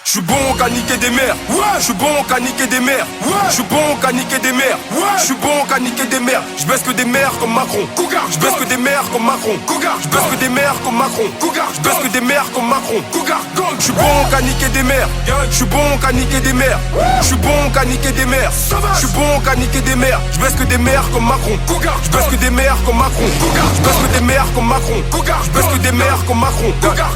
J'suis bon qu'à niquer des mères, ouais. J'suis bon qu'à niquer des mères, ouais. J'suis bon qu'à niquer des mères, ouais. J'suis bon qu'à niquer des mères. J'baisse que des mères comme Macron, Cougar. J'baisse que des mères comme Macron, Cougar. J'baisse que des mères comme Macron, Cougar. J'baisse que des mères comme Macron, Cougar. J'suis bon qu'à niquer des mères, j'suis bon qu'à niquer des mères, j'suis bon qu'à niquer des mères, j'suis bon qu'à niquer des mères. J'baisse que des mères comme Macron, Cougar. J'baisse que des mères comme Macron, Cougar. J'baisse que des mères comme Macron, Cougar. J'baisse que des mères comme Macron, Cougar.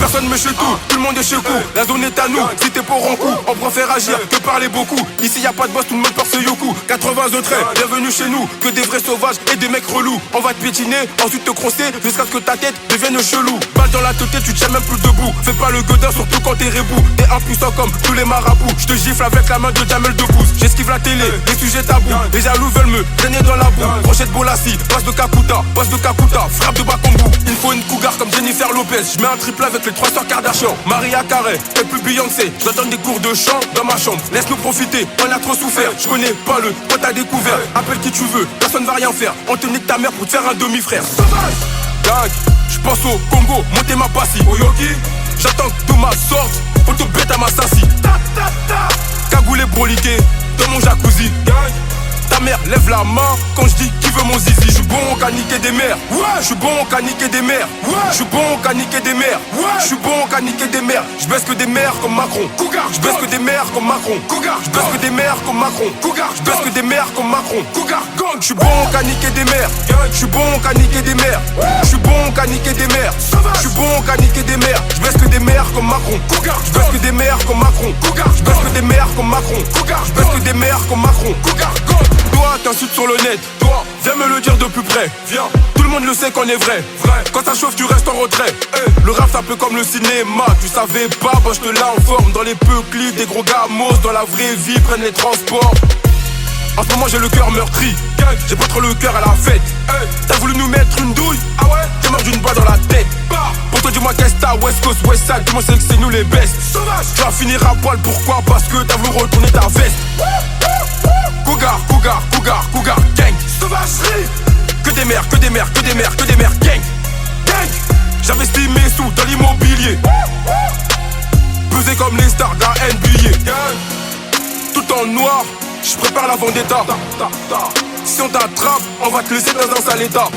Personne me chez tout le monde est chez vous. La zone est à nous, si t'es pour un coup, on préfère agir que parler beaucoup. Ici y a pas de boss, tout le monde porte ce yoku. 80 de trait, bienvenue chez nous. Que des vrais sauvages et des mecs relous. On va te piétiner, ensuite te crosser jusqu'à ce que ta tête devienne chelou. Balle dans la tête, tu tiens même plus debout. Fais pas le godin, surtout quand t'es rebou. T'es impuissant comme tous les marabouts. Je te gifle avec la main de Jamel Debbouze. J'esquive la télé, les sujets tabous. Les jaloux veulent me traîner dans la boue. Brochette Bolassi, passe de Kakuta, frappe de Bakambu. Il faut une cougar comme Jennifer Lopez. Je mets un triple avec les 3 sœurs Kardashian. Maria Carey, et plus Beyoncé. Je donne des cours de chant dans ma chambre. Laisse-nous profiter, on a trop souffert. Je connais pas le toi t'as découvert. Appelle qui tu veux, personne va rien faire. On te nique ta mère pour te faire un demi-frère. Sauvage! Gang, j'pense au Congo, monter ma passie. Au Yogi, j'attends que Thomas sorte pour te bête à ma sassi. Cagoulé broliqué dans mon jacuzzi. Gang, ta mère lève la main quand je dis qui veut mon zizi. J'suis bon qu'à niquer des mères, ouais. J'suis bon qu'à niquer des mères, ouais. J'suis bon qu'à niquer des mères, ouais. J'suis bon qu'à niquer des mères. J'baisse que des mères comme Macron, Cougar. J'baisse que des mères comme Macron, Cougar. J'baisse que des mères comme Macron, Cougar. J'baisse que des mères comme Macron, Cougar. J'suis bon qu'à niquer des mères, j'suis bon qu'à niquer des mères, j'suis bon qu'à niquer des mères, j'suis bon qu'à niquer des mères. J'baisse que des mères comme Macron, Cougar. J'baisse que des mères comme Macron, Cougar. J'baisse que des mères comme Macron, Cougar. J'baisse que des mères comme Macron, Cougar. Toi t'insultes sur le net, toi viens me le dire de plus près. Viens, tout le monde le sait qu'on est vrai. Quand ça chauffe tu restes en retrait. Le rap c'est un peu comme le cinéma. Tu savais pas, bah j'te la en forme. Dans les peuclis, des gros gamos dans la vraie vie prennent les transports. En ce moment j'ai le cœur meurtri. J'ai pas trop le cœur à la fête. T'as voulu nous mettre une douille? Ah ouais? T'es mort d'une balle dans la tête. Pour toi dis-moi qu'est-ce que t'as, West Coast, West Side. Dis-moi c'est que c'est nous les best. Tu vas finir à poil, pourquoi? Parce que t'as voulu retourner ta veste. Cougar, Cougar, Cougar, Cougar, gang. Sauvagerie. Que des mères, que des mères, que des mères, que des mères, gang. Gang. J'investis mes sous dans l'immobilier. Pesé comme les stars d'un NBA. Tout en noir, je prépare la vendetta. Si on t'attrape, on va te laisser dans un sale état.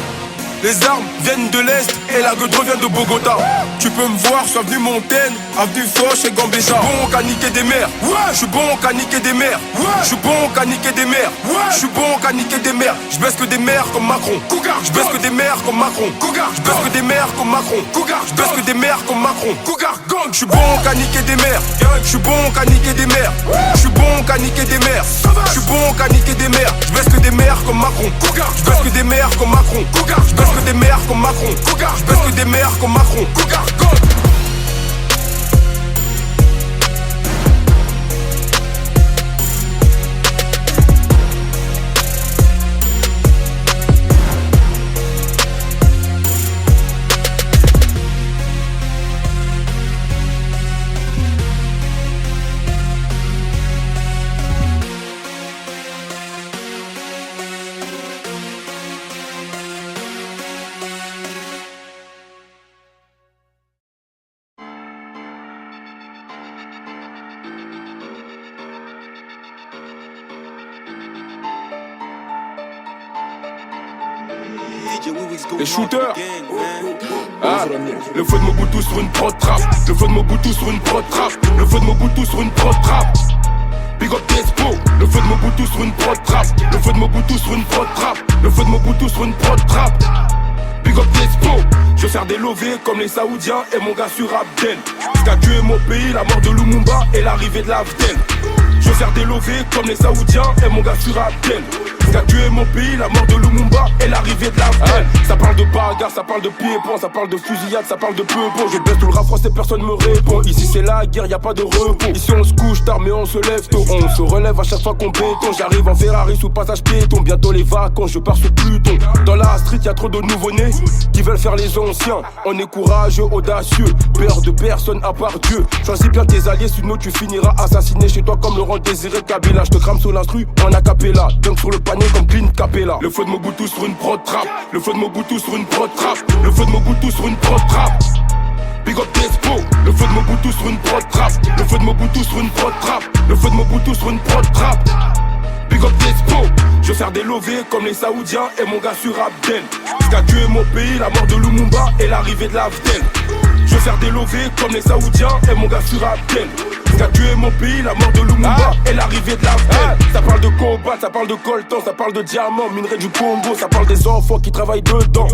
Les armes viennent de l'Est et la gueule vient de Bogota. Tu peux me voir, je suis avenue Montaigne, avenue Foch et Gambéja. J'suis bon qu'à niquer des mères, ouais. J'suis bon qu'à niquer des mères, ouais. J'suis bon qu'à niquer des mères, ouais. J'suis bon qu'à niquer des mères. J'baisse que des mères comme Macron, Cougar. J'baisse que des mères comme Macron, Cougar. J'baisse que des mères comme Macron, Cougar. J'baisse que des mères comme Macron, Cougar. Gang, j'suis bon qu'à niquer des mères, j'suis bon qu'à niquer des mères, j'suis bon qu'à niquer des mères, j'suis bon qu'à niquer des mères. J'baisse que des mères comme Macron, Cougar. J'baisse que des mères comme Macron, Cougar. J'baisse que des mères comme Macron, Cougar. J'baisse que des mères comme Macron, Cougar. Les shooters, le feu de Mobutu sur une prod trap, le feu de Mobutu sur une prod trap, le feu de Mobutu sur une prod trap. Big up Despo, le feu de Mobutu sur une prod trap, le feu de Mobutu sur une prod trap, le feu de Mobutu sur une prod trap. Big up Despo, je sers des lovés comme les Saoudiens et mon gars sur Abdel. Ce qu'a tué mon pays, la mort de Lumumba et l'arrivée de l'Afdel. Je sers des lovés comme les Saoudiens et mon gars sur Abdel. Ce qu'a tué mon pays, la mort de Lumumba et l'arrivée de l'Afdel. Ça parle de bagarre, ça parle de pieds-points, ça parle de fusillade, ça parle de peu-bon. Je baisse tout le rap français, personne me répond. Ici c'est la guerre, y'a pas de repos. Ici on se couche tard mais on se lève tôt. On se relève à chaque fois qu'on béton. J'arrive en Ferrari sous passage piéton. Bientôt les vacances, je pars sur Pluton. Dans la street y'a trop de nouveau-nés qui veulent faire les anciens. On est courageux, audacieux, peur de personne à part Dieu. Choisis bien tes alliés, sinon tu finiras assassiné chez toi comme Laurent Désiré Kabila. Je te crame sur l'instru en acapella, dunk sur le panier comme Clean Capella. Le feu de Mobutu sur une prod trap, le feu de Mobutu sur une prod trap, le feu de Mobutu sur une prod trap. Big up Despo, le feu de Mobutu sur une prod trap. Le feu de Mobutu sur une prod trap. Le feu de Mobutu sur une prod trap. Big up Despo, je vais faire des lovés comme les Saoudiens et mon gars sur Abdel. Ce qu'a tué mon pays, la mort de Lumumba et l'arrivée de l'Afdel. Je vais faire des lovés comme les Saoudiens et mon gars sur Abdel. Ce qu'a tué mon pays, la mort de Lumumba et l'arrivée de l'Afdel. Ça parle de combat, ça parle de coltan, ça parle de diamants, minerais du Congo, ça parle des enfants qui travaillent dedans.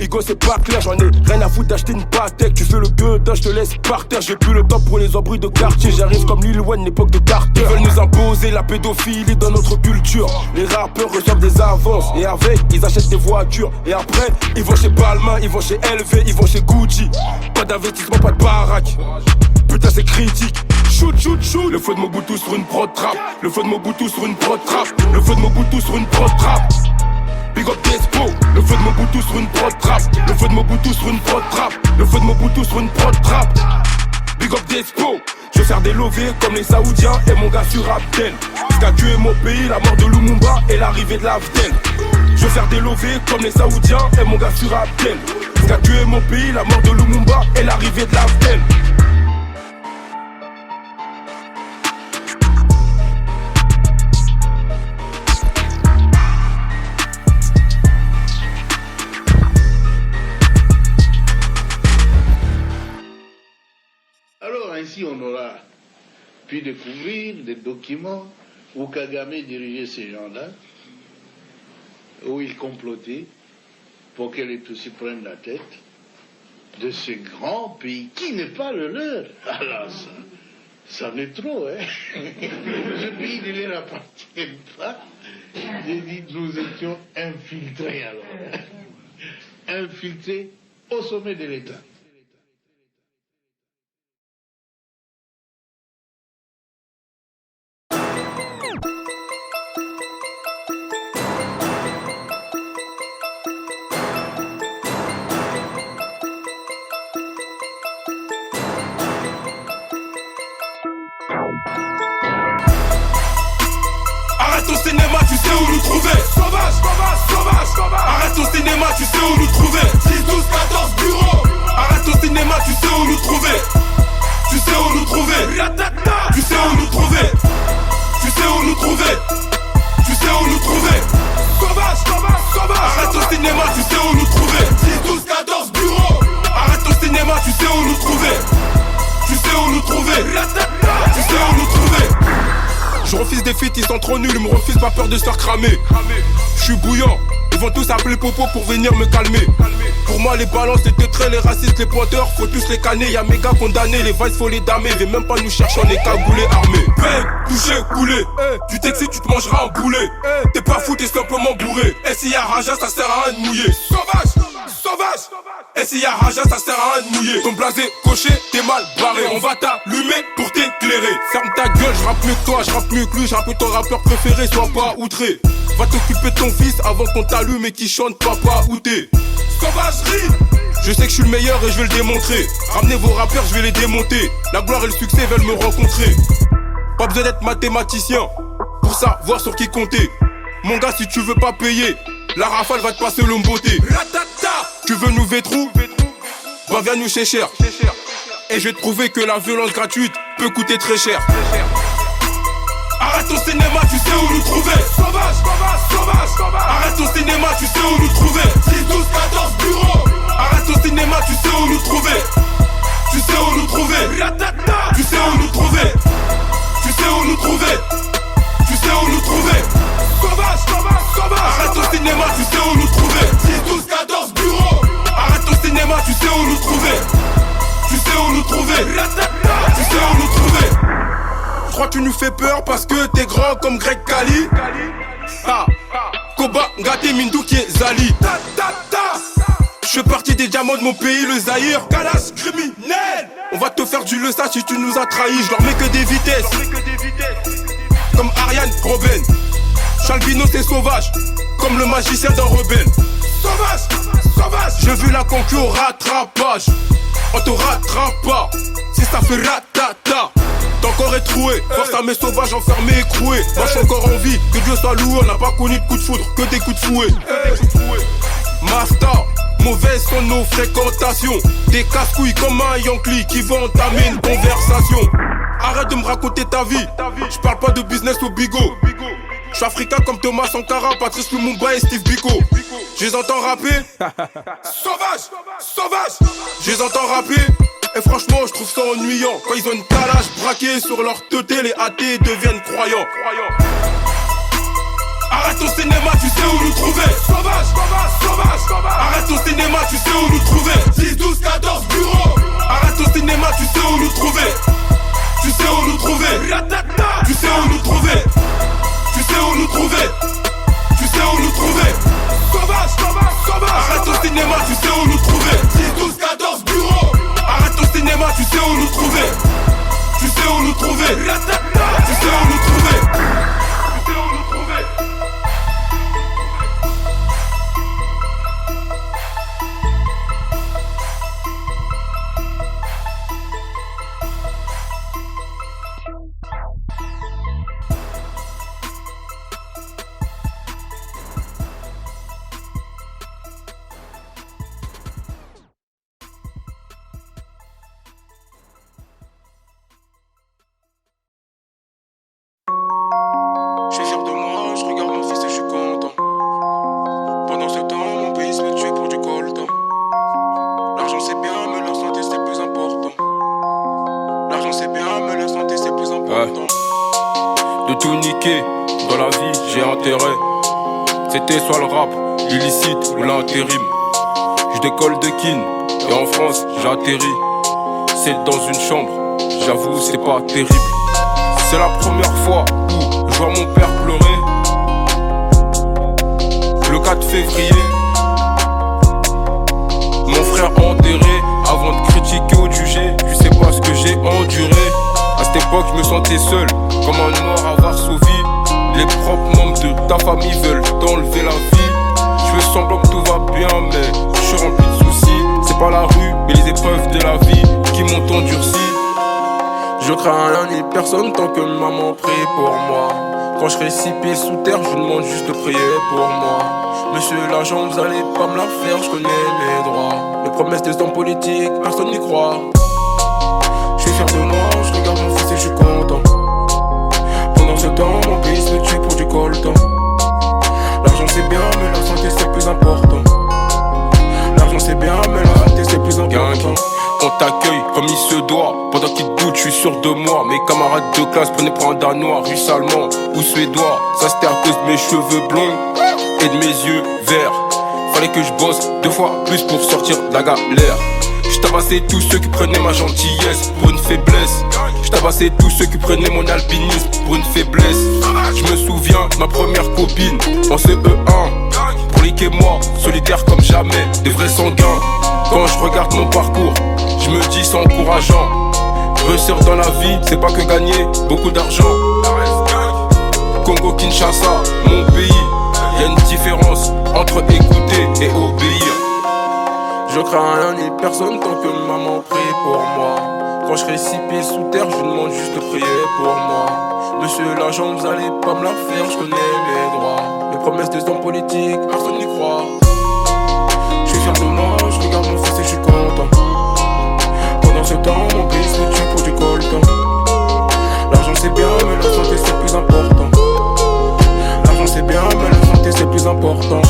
Igo c'est pas clair, j'en ai rien à foutre d'acheter une Patek. Tu fais le gueudin, je te laisse par terre. J'ai plus le temps pour les embrouilles de quartier. J'arrive comme Lil Wayne, l'époque de Carter. Ils veulent nous imposer la pédophilie dans notre culture. Les rappeurs reçoivent des avances et avec, ils achètent des voitures. Et après, ils vont chez Balmain, ils vont chez LV, ils vont chez Gucci. Pas d'investissement, pas de baraque. Putain c'est critique. Shoot, shoot, shoot. Le feu de Mobutu sur une prod trap. Le feu de Mobutu sur une prod trap. Le feu de Mobutu sur une prod trap. Big up Despo, le feu de Mobutu sur une prod trap. Le feu de Mobutu sur une prod trap. Le feu de Mobutu sur une prod trap. Big up Despo, je vais faire des lovés comme les Saoudiens et mon gars sur Abdel. Ce qu'a tué mon pays, la mort de Lumumba et l'arrivée de l'Afdel. Je vais faire des lovés comme les Saoudiens et mon gars sur Abdel. Ce qu'a tué mon pays, la mort de Lumumba et l'arrivée de l'Afdel. Ainsi, on aura pu découvrir des documents où Kagame dirigeait ces gens-là, où il complotait pour que les Tutsis prennent la tête de ce grand pays qui n'est pas le leur. Alors ça en est trop, hein. Ce pays ne leur appartient pas. J'ai dit, nous étions infiltrés alors. Infiltrés au sommet de l'État. Arrête ton cinéma, tu sais où nous trouver. Sauvage, sauvage, sauvage, sauvage. Arrête ton cinéma, tu sais où nous trouver. 6, 12, 14 bureaux. Arrête ton cinéma, tu sais où nous trouver. Tu sais où nous trouver. Tu sais où nous trouver. Tu sais où nous trouver. Tu sais où nous trouver. Sauvage, sauvage, sauvage. Arrête ton cinéma, tu sais où nous trouver. 6, 12, 14 bureaux. Arrête ton cinéma, tu sais où nous trouver. Tu sais où nous trouver. Tu sais où nous trouver. Je refuse des feats, ils sont trop nuls, ils me refusent, pas peur de se faire cramer. Je suis bouillant, ils vont tous appeler Popo pour venir me calmer. Pour moi les balances, les teutrés, les racistes, les pointeurs, faut tous les canner. Y'a mes gars condamnés, les vices faut les damer. Viens même pas nous chercher, on est cagoulés, armés. Bang, touché, coulé, tu t'excites, tu te mangeras un boulet. T'es pas fou, t'es simplement bourré. Et s'il y a Raja, ça sert à rien de mouiller. Sauvage, sauvage. Et s'il y a Raja, ça sert à rien de mouiller. Ton blasé coché, t'es mal barré. On va t'allumer pour t'éclairer. Ferme ta gueule, je rappe mieux que toi, je rappe mieux que lui, je rappe ton rappeur préféré, sois pas outré. Va t'occuper de ton fils avant qu'on t'allume et qu'il chante papa où t'es. Sauvagerie. Je sais que je suis le meilleur et je vais le démontrer. Ramenez vos rappeurs, je vais les démonter. La gloire et le succès veulent me rencontrer. Pas besoin d'être mathématicien pour savoir sur qui compter. Mon gars, si tu veux pas payer, la rafale va te passer le beauté. Tu veux nous vétrou? Bah viens nous chez cher. Et je vais te prouver que la violence gratuite peut coûter très cher. Arrête ton cinéma, tu sais où nous trouver. Sauvage, sauvage, sauvage, sauvage. Arrête ton cinéma, tu sais où nous trouver. 6, 12, 14 bureaux. Arrête ton cinéma, tu sais où nous trouver. Tu sais où nous trouver. Tu sais où nous trouver. Tu sais où nous trouver. Tu sais où nous trouver. Sauvage, sauvage, sauvage. Arrête ton cinéma, tu sais où nous trouver. 6, 12, 14 bureaux. Arrête ton cinéma, tu sais où nous trouver. Tu sais où nous trouver. Tu sais où nous trouver. Je crois que tu nous fais peur parce que t'es grand comme Greg Kali. Ah, Koba, Ngate, Mindou qui est Zali. Je fais partie des diamants de mon pays, le Zaïre. Galas criminel. On va te faire du leçage si tu nous as trahis. Je leur mets que des vitesses. Comme Ariane Robben. Chalvino c'est sauvage. Comme le magicien d'un rebelle. Sauvage, sauvage. J'ai vu la concu au rattrapage. On te rattrape pas. Si ça fait ratata. T'es encore étroué, force à mes sauvages enfermés, écroués. Moi j'suis encore en vie, que Dieu soit loué. On n'a pas connu de coups de foudre, que des coups de fouet. Master, Mauvaises sont nos fréquentations. Des casse-couilles comme un Yankee qui vont entamer une conversation. Arrête de me raconter ta vie. Je parle pas de business au bigot. Je suis africain comme Thomas Sankara, Patrice Lumumba et Steve Biko. Je les entends rapper. Sauvage, sauvage. Je les entends rapper. Et franchement je trouve ça ennuyant. Quand ils ont une calage braquée sur leur teuté, les athées deviennent croyants. Arrête au cinéma, tu sais où nous trouver. Sauvage, sauvage, sauvage, sauvage. Arrête au cinéma, tu sais où nous trouver. 10, 12, 14 bureaux. Arrête au cinéma, tu sais où nous trouver. Tu sais où nous trouver. Tu sais où nous trouver. Tu sais où nous trouver. Tu sais où nous trouver. Sauvage, sauvage, sauvage. Arrête au cinéma, tu sais où nous trouver. 10, 12, 14 bureaux. Arrête au cinéma, tu sais où nous trouver. Tu sais où nous trouver. Tu sais où nous trouver. Tu sais où nous trouver. Je suis fier de moi, je regarde mon fils et je suis content. Pendant ce temps, mon pays se fait tuer pour du coltan. L'argent c'est bien, mais la santé c'est plus important. L'argent c'est bien, mais la santé c'est plus important. De tout niquer, dans la vie j'ai intérêt. C'était soit le rap, l'illicite ou l'intérim. Je décolle de Kin et en France j'atterris. C'est dans une chambre, j'avoue c'est pas terrible. C'est la première fois où je vois mon père pleurer. Le 4 février, mon frère enterré. Avant de critiquer ou de juger, je sais pas ce que j'ai enduré. À cette époque je me sentais seul, comme un noir à Varsovie. Les propres membres de ta famille veulent t'enlever la vie. Je fais semblant que tout va bien mais je suis rempli de soucis. C'est pas la rue mais les épreuves de la vie qui m'ont endurci. Je crains rien ni personne tant que maman prie pour moi. Quand je serai 6 pieds sous terre, je vous demande juste de prier pour moi. Monsieur l'agent, vous allez pas me la faire, je connais mes droits. Les promesses des hommes politiques, personne n'y croit. Je suis fier de moi, je regarde mon fils et je suis content. Pendant ce temps, mon pays se fait tuer pour du coltan. L'argent c'est bien, mais la santé c'est plus important. L'argent c'est bien, mais la santé c'est plus important. On t'accueille comme il se doit. Pendant qu'il doute, je suis sûr de moi. Mes camarades de classe prenaient pour un danois, russe, allemand ou suédois. Ça c'était à cause de mes cheveux blonds et de mes yeux verts. Fallait que je bosse 2 fois plus pour sortir de la galère. Je tabassais tous ceux qui prenaient ma gentillesse pour une faiblesse. Je tabassais tous ceux qui prenaient mon albinisme pour une faiblesse. Je me souviens de ma première copine en CE1. Pour liquer moi, solitaire comme jamais, des vrais sanguins. Quand je regarde mon parcours, je me dis c'est encourageant. Réussir dans la vie, c'est pas que gagner beaucoup d'argent. Congo Kinshasa, mon pays. Y'a une différence entre écouter et obéir. Je crains rien ni personne tant que maman prie pour moi. Quand je serai 6 pieds sous terre, je vous demande juste de prier pour moi. Monsieur l'agent, vous allez pas me la faire, je connais mes droits. Les promesses des hommes politiques, personne n'y croit. Je suis fier de moi, je regarde mon fils et je suis content. Pendant ce temps, mon pays se tue pour du coltan. L'argent c'est bien, mais la santé c'est plus important. L'argent c'est bien, mais la santé c'est plus important.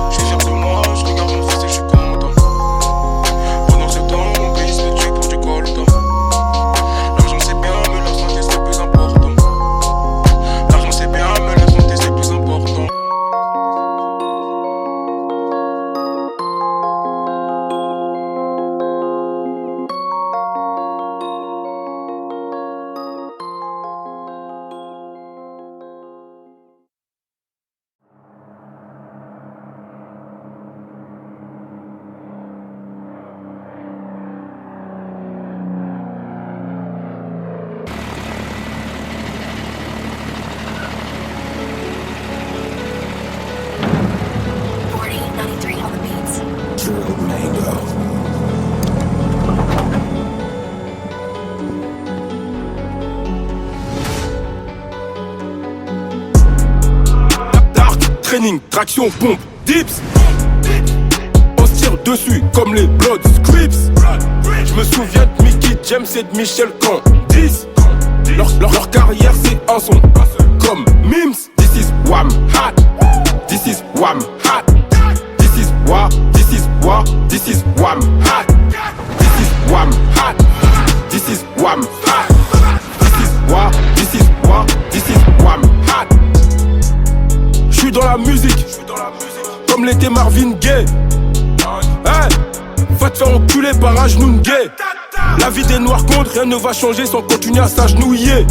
Je suis fier de moi, training, traction, pompe, dips. On se tire dessus comme les Blood Scripts. Je me souviens de Mickey James et de Michel Candice. Leur carrière c'est un son comme Mims. This is Wham Hat. This is Wham Hat. This is Wham. This is Wham. This is Wham Hat. This is Wham Hat. This is Wham Hat. This is Wham. This is Wham. This is Wham Hat. J'suis dans la musique comme l'était Marvin Gaye. Hey, va te faire enculer par un genou gay. La vie des noirs contre, rien ne va changer sans continuer à s'agenouiller.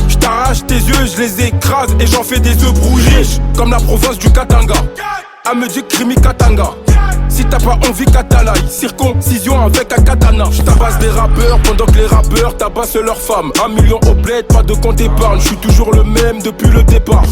J't'arrache tes yeux, je les écrase et j'en fais des œufs brouillés. Comme la province du Katanga, à me dire Krimi Katanga. Si t'as pas envie Katalaï, circoncision avec un katana. J'tabasse des rappeurs pendant que les rappeurs tabassent leurs femmes. 1 million au bled, pas de compte épargne. J'suis toujours le même depuis le départ.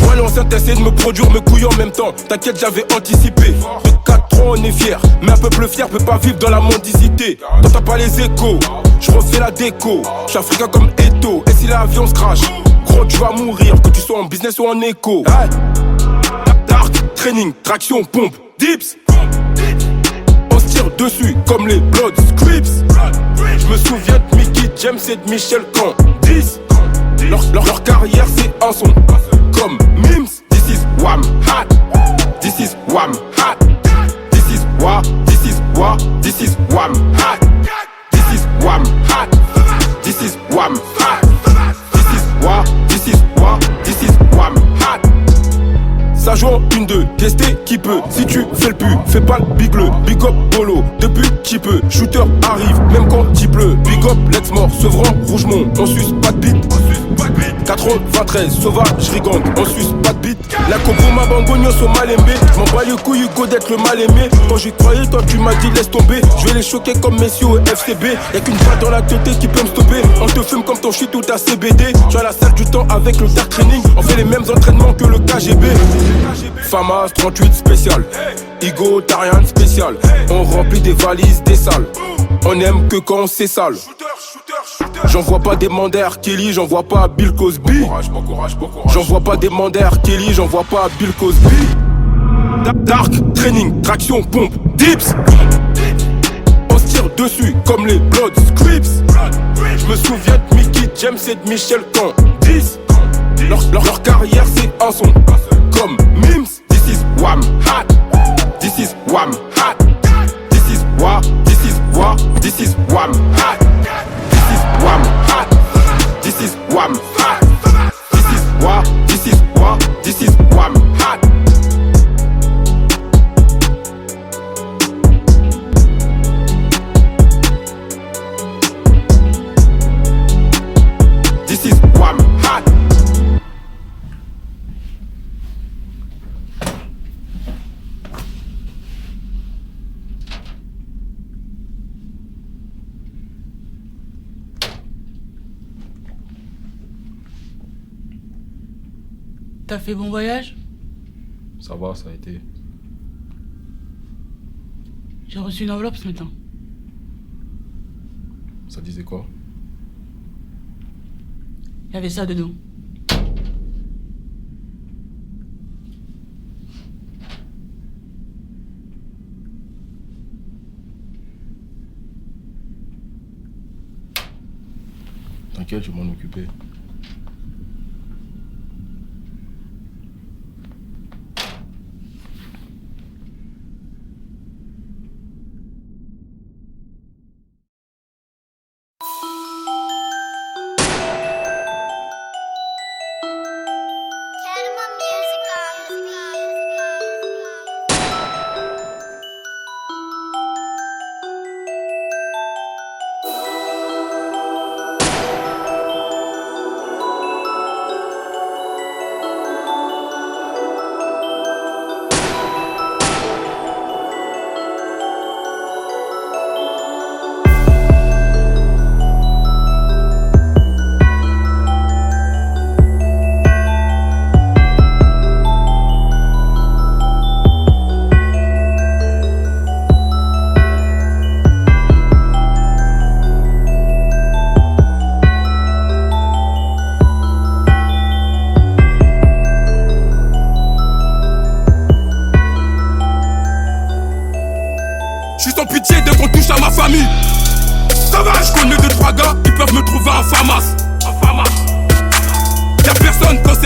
Ouais, l'enceinte essaie de me produire mes couilles en même temps. T'inquiète, j'avais anticipé. De 4 ans on est fier, mais un peuple fier peut pas vivre dans la mendicité. T'entends pas les échos, je refais la déco. J'suis africain comme Eto, et si l'avion se crash, gros tu vas mourir, que tu sois en business ou en écho. Hey. Dark, training, traction, pompe, dips. On se tire dessus comme les Blood Scripts. Je me souviens de Mickey James et de Michel Candice. Leur carrière c'est un son comme Mims. This is Wham Hat. This is Wham Hat. This is Wham. This is Wham. This is Wham Hat. This is Wham Hat. This is Wham Hat. This is Wham. This is Wham. This is Wham Hat. Ça joue en 1-2, tester qui peut. Si tu fais le pu, fais pas le big bleu. Big up polo, depuis qui peut. Shooter arrive, même quand il pleut. Big up, let's mort, Sevran, Rougemont. On suce pas de bite. 93, sauvage, rigante, on suce pas de bite. La copo ma bangogno au malembe. M'en bats les couilles Hugo d'être le mal aimé. Quand j'y croyais, toi tu m'as dit laisse tomber. Je vais les choquer comme Messi au FCB. Y'a qu'une balle dans la tête qui peut me stopper. On te fume comme ton shit ou ta CBD. J'suis à la salle du temps avec le dark training. On fait les mêmes entraînements que le KGB. Famas 38 spécial. Igo, t'as rien de spécial. On remplit des valises, des salles. On aime que quand c'est sale. J'envoie pas des manders Kelly, j'envoie pas Bill Cosby. J'envoie pas des manders Kelly, j'envoie pas Bill Cosby. Dark, training, traction, pompe, dips. On se tire dessus comme les Blood Scripts. Je me souviens de Mickey James et de Michel Candice. Leur carrière c'est un son comme Mims. This is Wham Hat. This is Wham Hat. This is Wham. This is Wham. This is Wham Hat. This is Wham Hat. This is Wham Hat. This is Wham. This is Wham. This is Wham Hat. This is Wham Hat. T'as fait bon voyage? Ça va, ça a été. J'ai reçu une enveloppe ce matin. Ça disait quoi? Il y avait ça dedans. T'inquiète, je vais m'en occuper.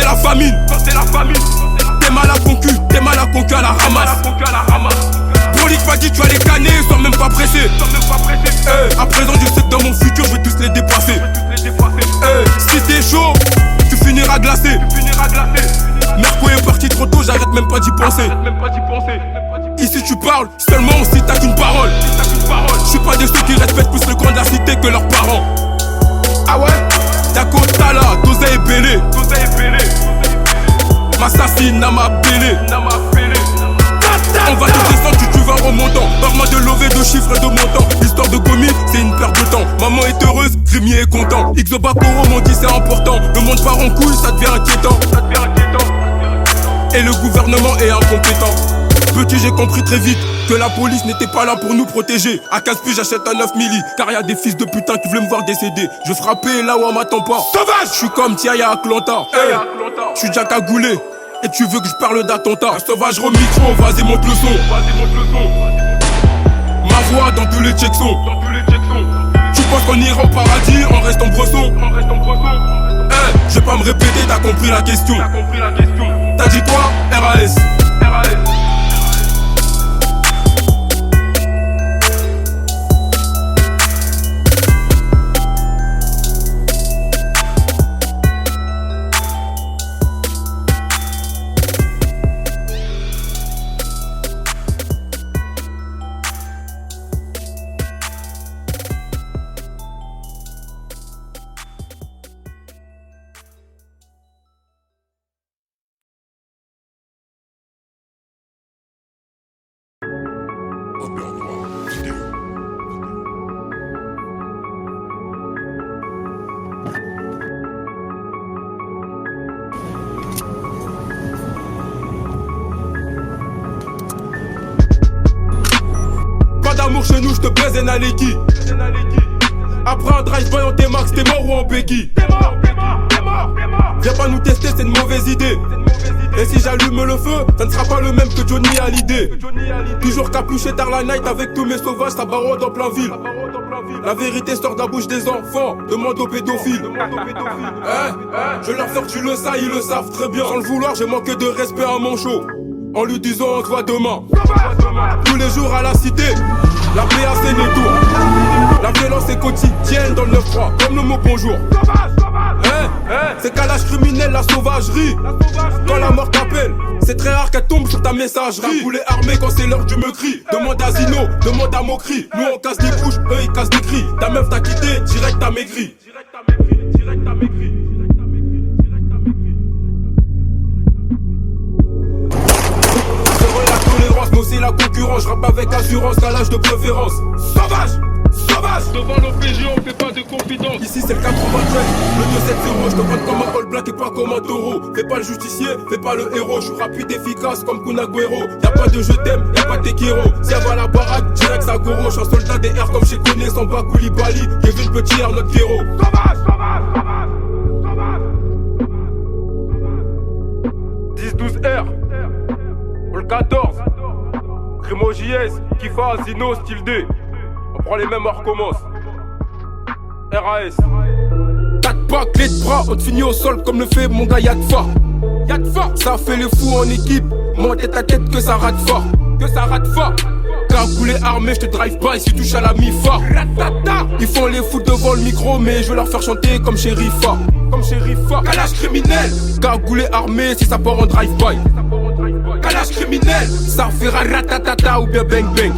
la famine, t'es mal à concu à la ramasse. Brolique m'a dit tu vas les canner sans même pas presser. À présent je sais que dans mon futur je vais tous les dépasser. Si t'es chaud, tu finiras glacé. Merco est parti trop tôt, j'arrête même pas d'y penser. Ici tu parles seulement si t'as qu'une parole. Je suis pas de ceux qui respectent plus le coin de la cité que leurs parents. Ah ouais? Dakota là, Doza et Bélé. M'assassine à ma Bélé. On va te descendre, tu vas en remontant. Parle-moi de lové, de chiffres et de montants. L'histoire de commis, c'est une perte de temps. Maman est heureuse, Rémier est content. Xobakoro m'ont dit c'est important. Le monde part en couille, ça devient inquiétant. Et le gouvernement est incompétent. Petit, j'ai compris très vite que la police n'était pas là pour nous protéger. À 15 piges, j'achète un 9 milli. Car y'a des fils de putain qui voulaient me voir décéder. Je frappais là où on m'attend pas. Sauvage! Je suis comme Tiaya à Atlanta. Je suis déjà cagoulé. Et tu veux que je parle d'attentat? Un sauvage remicro, vas-y monte le son. Ma voix dans tous les checksons. Tu penses qu'on ira au paradis en restant bresson? Je vais pas me répéter, t'as compris la question. T'as dit quoi? RAS. D'amour chez nous, j'te baise Naleki. Après un drive-by en T-Max, t'es mort ou en béquille? Viens pas nous tester, c'est une mauvaise idée. Et si j'allume le feu, ça ne sera pas le même que Johnny Hallyday. Toujours capuché tard la night avec tous mes sauvages, ça barode en plein ville. La vérité sort de la bouche des enfants, demande aux pédophiles. Je leur sors du le ça, ils le savent très bien. Sans le vouloir, j'ai manqué de respect à mon show. En lui disant on se voit demain. Tous les jours à la cité, la PAC n'est tour. La violence est quotidienne dans le 9-3, comme le mot bonjour. C'est qu'à l'âge criminel, la sauvagerie. Quand la mort t'appelle, c'est très rare qu'elle tombe sur ta messagerie. Un poulet armé quand c'est l'heure du meurtri. Demande à Zino, demande à Mokri. Nous on casse des bouches, eux ils cassent des cris. Ta meuf t'a quitté, direct t'as maigri. Mais aussi la concurrence, je rappe avec assurance qu'à l'âge de préférence. Sauvage! Sauvage! Devant l'OPJ, on fait pas de confidence. Ici c'est le 93, le 270. Je te prends comme un All Black et pas comme un taureau. Fais pas le justicier, fais pas le héros. Je suis rapide, efficace comme Kun Agüero. Y'a pas de je t'aime, y'a pas de Tekiro. Si elle va à la baraque, direct ça goro. Je suis un soldat des airs comme chez Koné, sans bas Koulibaly. Kevin Petit, notre héros. Sauvage! Sauvage! Sauvage! 10-12 R. All 14. Crimo JS, Kifa, Zino, style D. On prend les mêmes, on recommence. RAS. 4 pas, clé de bras, on te finit au sol comme le fait mon gars Yatfa. Ça fait les fous en équipe, moi tête à tête que ça rate fort. Cagoulé armé, je te drive pas et si tu touches à la mi-fa. Ils font les fous devant le micro, mais je vais leur faire chanter comme Sherifa. Calage criminel, cagoulé armé si ça part en drive-by. Calage criminel, ça fait ratatata ou bien bang bang.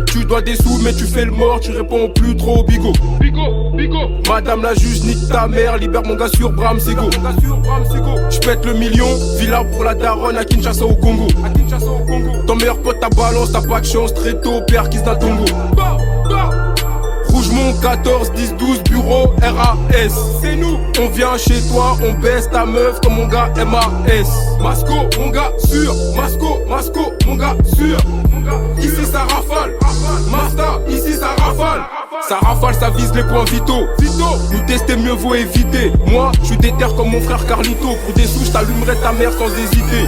Tu dois des sous mais tu fais le mort, tu réponds plus trop bigo. Madame la juge, nique ta mère, libère mon gars sur Bram Sego. J'pète le million, villa pour la daronne à Kinshasa au Congo. Ton meilleur pote ta balance, t'as pas de chance, très tôt, père Kiss Tongo. Rougemont 14, 10, 12, bureau, RAS. C'est nous, on vient chez toi, on baisse ta meuf comme mon gars MAS. Masco, mon gars sûr, Masco, mon gars sûr. Ici ça rafale, Masta, ici ça rafale. Ça rafale, ça vise les points vitaux. Nous tester mieux vaut éviter. Moi, je suis déter comme mon frère Carlito. Pour des sous, je t'allumerai ta mère sans hésiter.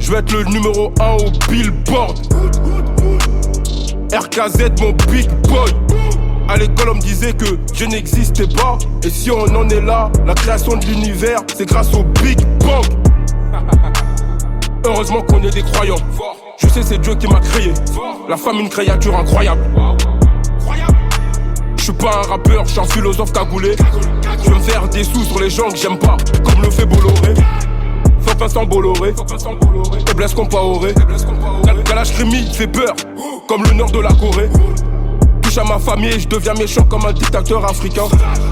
Je vais être le numéro 1 au Billboard. RKZ mon big boy. À l'école on me disait que Dieu n'existait pas. Et si on en est là, la création de l'univers, c'est grâce au Big Bang. Heureusement qu'on est des croyants. Je sais c'est Dieu qui m'a créé. La femme une créature incroyable. Je suis pas un rappeur, je suis un philosophe cagoulé. Je veux me faire des sous sur les gens que j'aime pas, comme le fait Bolloré. Fuck Vincent Bolloré et Blaise Compaoré. Kalash Krimi fait peur, comme le nord de la Corée. Touche à ma famille et je deviens méchant comme un dictateur africain.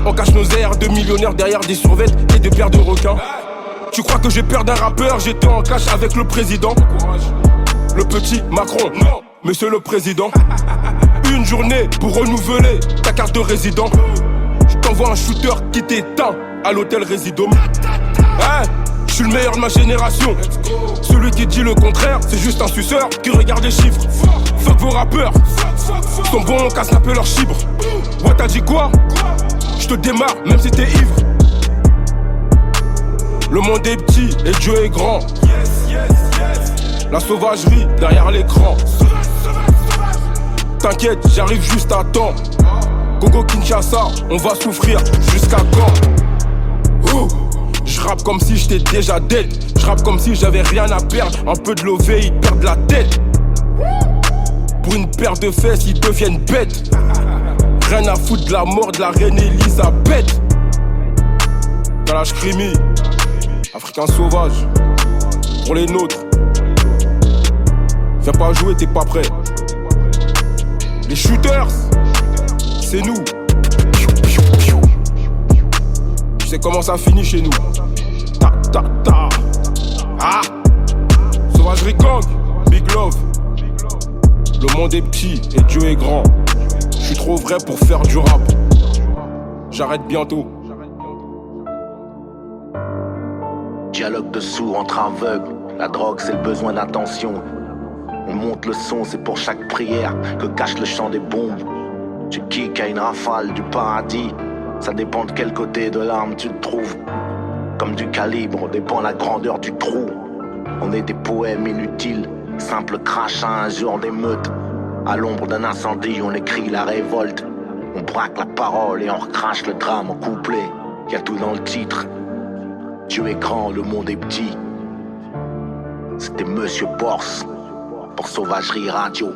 On cache nos airs de millionnaires derrière des survêtes et des paires de requins. Tu crois que j'ai peur d'un rappeur? J'étais en cash avec le président. Le petit Macron, non, monsieur le président. Une journée pour renouveler ta carte de résident. Je t'envoie un shooter qui t'éteint à l'hôtel Résidom. Hey, je suis le meilleur de ma génération. Celui qui dit le contraire, c'est juste un suceur qui regarde les chiffres. Fuck vos rappeurs, sont bons qu'à snapper leurs chibres. Ouais, t'as dit quoi? Je te démarre même si t'es ivre. Le monde est petit et Dieu est grand. La sauvagerie derrière l'écran. T'inquiète, j'arrive juste à temps. Gogo Kinshasa, on va souffrir jusqu'à quand? Je rappe comme si j'étais déjà dead. Je rappe comme si j'avais rien à perdre. Un peu de lové, ils perdent la tête. Pour une paire de fesses, ils deviennent bêtes. Rien à foutre de la mort de la reine Elisabeth. Kalash Krimi, Africain sauvage, pour les nôtres. Viens pas jouer, t'es pas prêt. Les shooters, c'est nous. Je sais comment ça finit chez nous. Ta ta ta. Ah. Sauvagerie gang, big love. Le monde est petit et Dieu est grand. Je suis trop vrai pour faire du rap. J'arrête bientôt. Dialogue de sourds entre aveugles. La drogue c'est le besoin d'attention. On monte le son, c'est pour chaque prière que cache le chant des bombes. Tu kicks à une rafale du paradis. Ça dépend de quel côté de l'arme tu te trouves. Comme du calibre, dépend la grandeur du trou. On est des poèmes inutiles, simple crachin un jour d'émeute. À l'ombre d'un incendie, on écrit la révolte. On braque la parole et on recrache le drame en couplet. Y'a tout dans le titre. Dieu est grand, le monde est petit. C'était Monsieur Borse pour Sauvagerie Radio.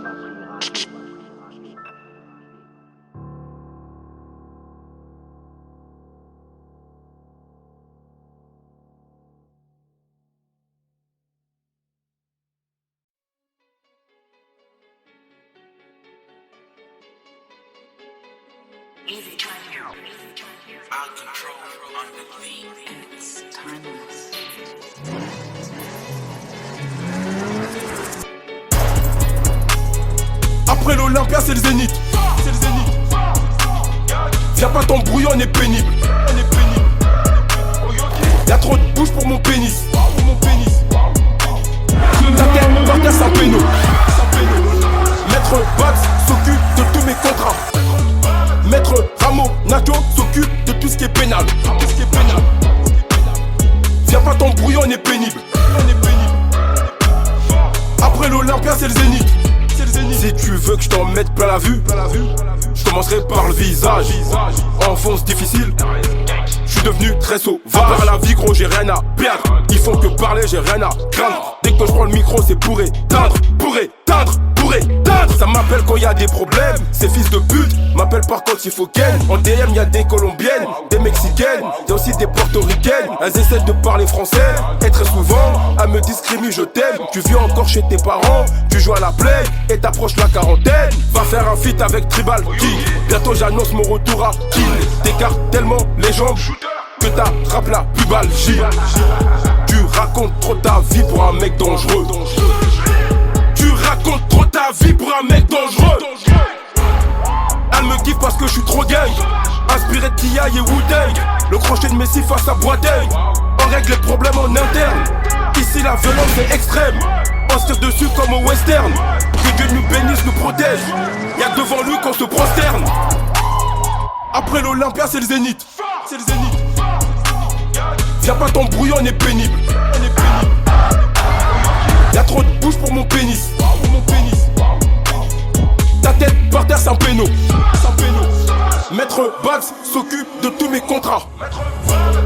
Après l'Olympia, c'est le Zénith. Viens pas t'embrouiller, on est pénible. Y'a trop de bouche pour mon pénis. Ta tête par terre, c'est un péno. Maître Bax s'occupe de tous mes contrats. Maître Ramo Nato s'occupe de tout ce qui est pénal. Viens pas t'embrouiller, on est pénible. Après l'Olympia, c'est le Zénith. Si tu veux que je t'en mette plein la vue, je commencerai par le visage. Enfance difficile, je suis devenu très sauvage. Par la vie gros, j'ai rien à perdre. Ils font que parler, j'ai rien à craindre. Dès que je prends le micro, c'est pour éteindre. Ça m'appelle quand y a des problèmes. Ces fils de pute m'appellent par contre s'il faut ken. En DM y a des colombiennes, des mexicaines, y'a aussi des portoricaines. Elles essaient de parler français et très souvent elles me discriminent, je t'aime. Tu vis encore chez tes parents, tu joues à la play et t'approches la quarantaine. Va faire un feat avec Tribal King. Bientôt j'annonce mon retour à King. T'écartes tellement les jambes que t'attrapes la pubalgie. Tu racontes trop ta vie pour un mec dangereux. Tu racontes trop ta vie pour un mec dangereux. Elle me kiffe parce que je suis trop gang. Inspiré de T.I. et Wu-Tang. Le crochet de Messi face à Boateng. On règle les problèmes en interne. Ici la violence est extrême. On se tire dessus comme au western. Que Dieu nous bénisse, nous protège. Y'a que devant lui qu'on se prosterne. Après l'Olympia c'est le Zénith. Viens pas t'embrouiller, on est pénible. Y'a trop de bouche pour mon pénis. Ta tête par terre, c'est un péno. Maître Bax s'occupe de tous mes contrats.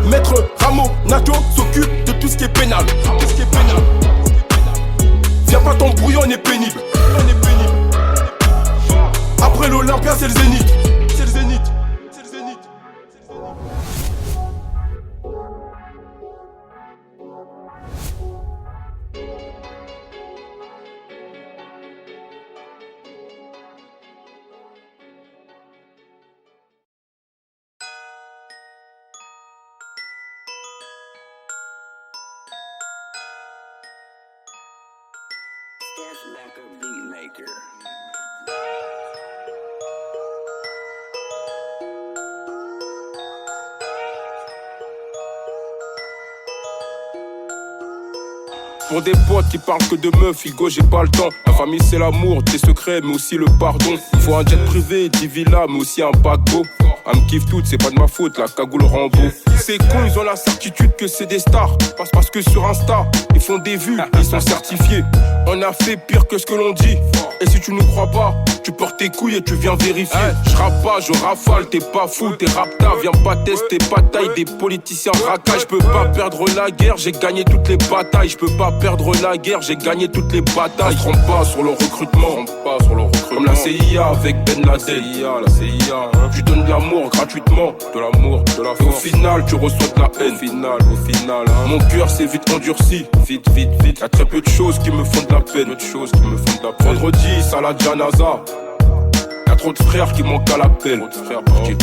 Maître Ramo Nacho s'occupe de tout ce qui est pénal. Viens pas t'embrouiller, on est pénible. Après l'Olympia, c'est le Zénith. Pour des potes qui parlent que de meufs, Figo, j'ai pas le temps. La famille c'est l'amour, tes secrets, mais aussi le pardon. Faut un jet privé, 10 villas, mais aussi un paquebot. Elle me kiffe toute, c'est pas de ma faute, la cagoule Rambo. Ces cons, ils ont la certitude que c'est des stars. Parce que sur Insta, ils font des vues, ils sont certifiés. On a fait pire que ce que l'on dit. Et si tu nous crois pas, tu portes tes couilles et tu viens vérifier. Je rappe pas, je rafale, t'es pas fou, t'es rapta. Viens pas tester bataille des politiciens racailles. Je peux pas perdre la guerre, j'ai gagné toutes les batailles. Je peux pas perdre la guerre, j'ai gagné toutes les batailles. Je trompe pas sur le recrutement, comme la CIA avec Ben Laden. La CIA, tu donnes de l'amour gratuitement, de l'amour, de la force. Et au final, tu reçois de la haine. Au final, mon cœur s'est vite endurci. Vite. Y'a très peu de choses qui me font de la peine. Vendredi, salade janaza. Y'a trop de frères qui manquent à l'appel.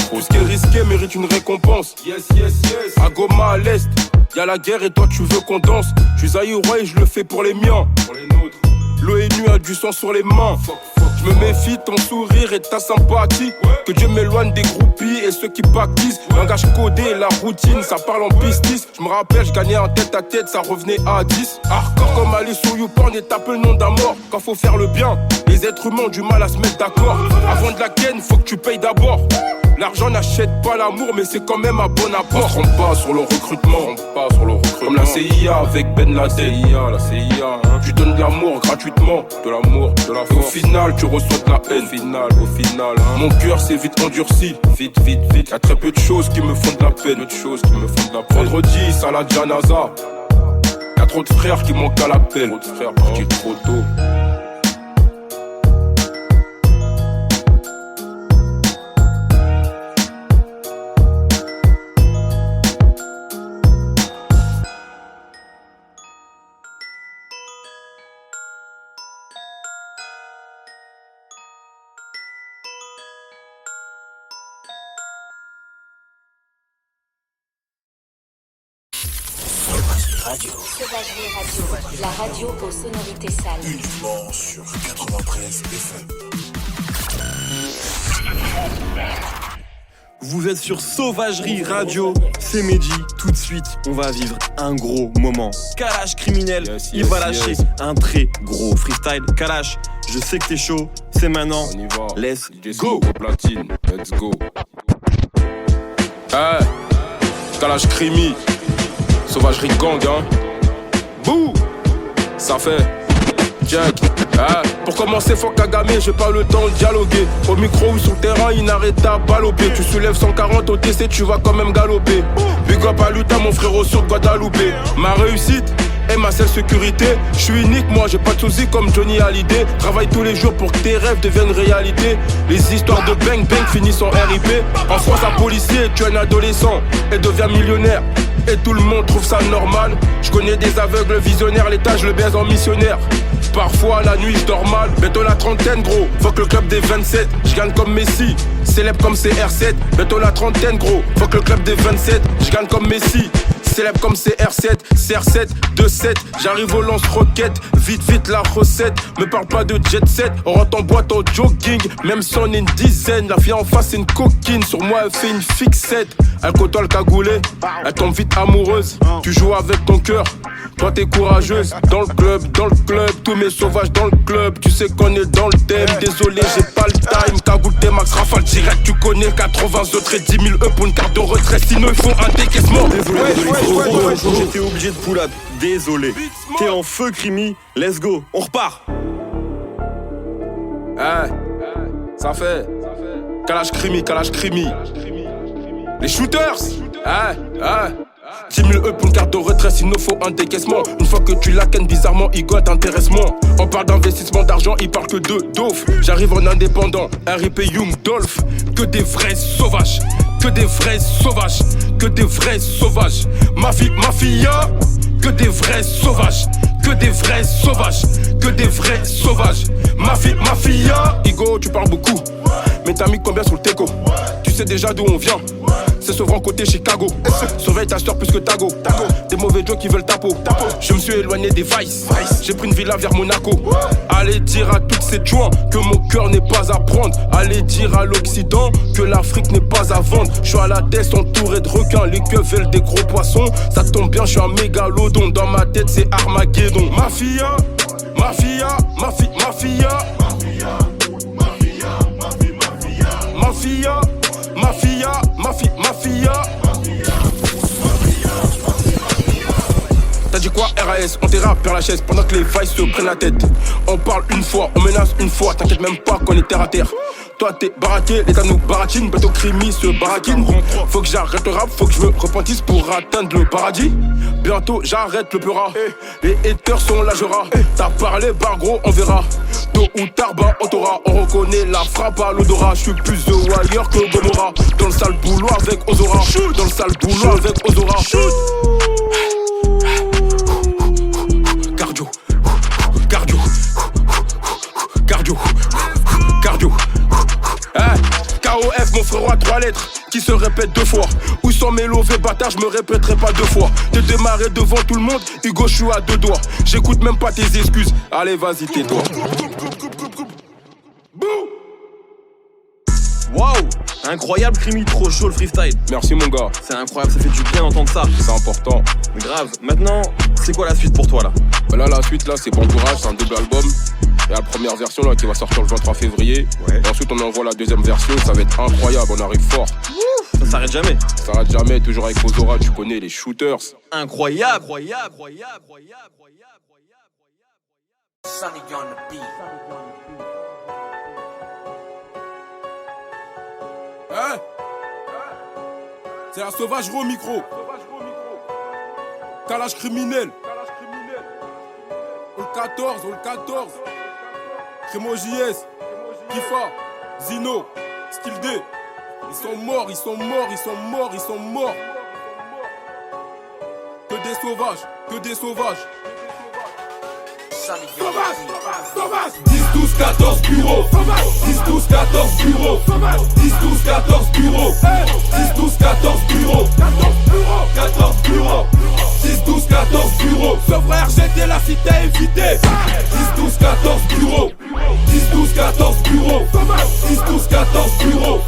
Tout ce qui est risqué mérite une récompense. Yes. À Goma, à l'Est, y'a la guerre et toi tu veux qu'on danse. Je suis Zaïrois et je le fais pour les miens. L'ONU a du sang sur les mains. Je me méfie de ton sourire et de ta sympathie. Que Dieu m'éloigne des groupies et ceux qui pactisent. Langage codé, la routine, ça parle en pistis. Je me rappelle, je gagnais un tête à tête, ça revenait à 10. Hardcore comme aller sur YouPorn et taper le nom d'un mort. Quand faut faire le bien, les êtres humains ont du mal à se mettre d'accord. Avant de la ken, faut que tu payes d'abord. L'argent n'achète pas l'amour, mais c'est quand même un bon apport. On se trompe pas sur le recrutement, comme la CIA avec Ben Laden. La CIA, tu donnes de l'amour gratuitement, de l'amour, de la force. Et au final, tu reçois de la haine. Au final, mon cœur s'est vite endurci. Vite. Y'a très peu de choses qui me font de la peine. Vendredi, salade janaza. Y'a trop de frères qui manquent à l'appel. J'ai trop tôt. Sauvagerie Radio, la radio aux sonorités sales. Uniquement sur 93 FM. Vous êtes sur Sauvagerie Radio, c'est Mehdi. Tout de suite, on va vivre un gros moment. Kalash criminel, il va lâcher un très gros freestyle. Kalash, je sais que t'es chaud, c'est maintenant. On y va. Let's go. Platine, let's go. Hey, Kalash crimi, Sauvagerie gang, hein. Bouh, ça fait check. Pour commencer, faut Kagame, j'ai pas le temps de dialoguer. Au micro ou sur le terrain, inarrêtable baloper. Tu soulèves 140 au TC, tu vas quand même galoper. Big up à Luta, mon frérot sur Guadeloupe. Ma réussite est ma seule sécurité. Je suis unique, moi j'ai pas de soucis comme Johnny Hallyday. Travaille tous les jours pour que tes rêves deviennent réalité. Les histoires de bang bang finissent en RIP. En France, un policier tue un adolescent et devient millionnaire. Et tout le monde trouve ça normal. Je connais des aveugles visionnaires, l'état je le baise en missionnaire. Parfois la nuit je dors mal, bientôt la trentaine gros. Faut que le club des 27, je gagne comme Messi. Célèbre comme CR7, bientôt la trentaine gros. Faut que le club des 27, je gagne comme Messi. Célèbre comme CR7, CR7, 2-7. J'arrive au lance-roquette, vite la recette. Me parle pas de jet set, on rentre en boîte en jogging. Même si on est une dizaine, la fille en face c'est une coquine. Sur moi elle fait une fixette. Elle côtoie le cagoulé, elle tombe vite amoureuse. Tu joues avec ton cœur, Toi t'es courageuse, dans le club, tous mes sauvages dans le club. Tu sais qu'on est dans le thème, désolé j'ai pas le time. Cagoule T-Max, rafale direct, tu connais 80 autres et 10 000 € pour une carte de retrait. Sinon il faut un décaissement. Désolé, j'étais obligé de pull up, désolé. T'es en feu Crimi, let's go, on repart. Ça fait Kalash Crimi. Les shooters 10 000 € pour une carte de retrait, sinon faut un décaissement. Une fois que tu la kennes, bizarrement, Igo t'intéresse moins. On parle d'investissement d'argent, il parle que de dof. J'arrive en indépendant, RIP Young Dolph. Que des vrais sauvages, que des vrais sauvages, que des vrais sauvages. Mafia, que des vrais sauvages, que des vrais sauvages, que des vrais sauvages. Mafia, Igo, tu parles beaucoup, mais t'as mis combien sur le teco? Tu sais déjà d'où on vient. C'est souvent côté Chicago. Surveille ta soeur plus que Tago. Des mauvais jokes qui veulent ta peau. Je me suis éloigné des vices. J'ai pris une villa vers Monaco. Allez dire à toutes ces joints que mon cœur n'est pas à prendre. Allez dire à l'Occident que l'Afrique n'est pas à vendre. Je suis à la tête entouré de requins. Les queues veulent des gros poissons. Ça tombe bien, je suis un mégalodon. Dans ma tête c'est Armageddon. Mafia. T'as dit quoi RAS? On t'ira perd la chaise pendant que les vailles se prennent la tête. On parle une fois, on menace une fois. T'inquiète même pas qu'on est terre à terre. Toi t'es baraqué, l'état nous baratine. Bateau Crimi se baratine. Faut que j'arrête le rap, faut que je me repentisse pour atteindre le paradis. Bientôt j'arrête le pleura. Les haters sont la jura. T'as parlé bar gros, on verra. Tôt ou tard bah on t'aura. On reconnaît la frappe à l'odorat. J'suis plus The Wire que Gomorrah. Dans le sale boulot avec Ozora. Dans le sale boulot avec Ozora. Cardio. KOF mon frérot à 3 lettres qui se répète 2 fois. Où sont mes lovés bâtards, je me répéterai pas 2 fois. T'es démarré devant tout le monde, Hugo je suis à 2 doigts. J'écoute même pas tes excuses, allez vas-y tais-toi. Waouh, incroyable Crimi, trop chaud le freestyle. Merci mon gars. C'est incroyable, ça fait du bien d'entendre ça. C'est important. Grave, maintenant, c'est quoi la suite pour toi là? Là la suite là c'est Bon Courage, c'est un double album. Il y a la première version là qui va sortir le 23 février. Et ensuite on envoie la deuxième version, ça va être incroyable, on arrive fort. Ça s'arrête jamais. Ça s'arrête jamais, toujours avec Ozora, tu connais les shooters. Incroyable. Sunny on the beat. C'est la sauvagerie au micro. Kalash criminel. On le 14. Crémo JS. Kifa. Zino. Style D. Ils sont morts. Que des sauvages. Sauvage 10, 12, 14 bureaux 10, 12, 14 bureaux 10, 12, 14 bureaux 10, 12, 14 bureaux 14 bureaux 10, 12, 14 bureaux Ce frère j'étais la cité évitée 10, 12, 14 bureaux 10, 12, 14 bureaux 10, 12, 14 bureaux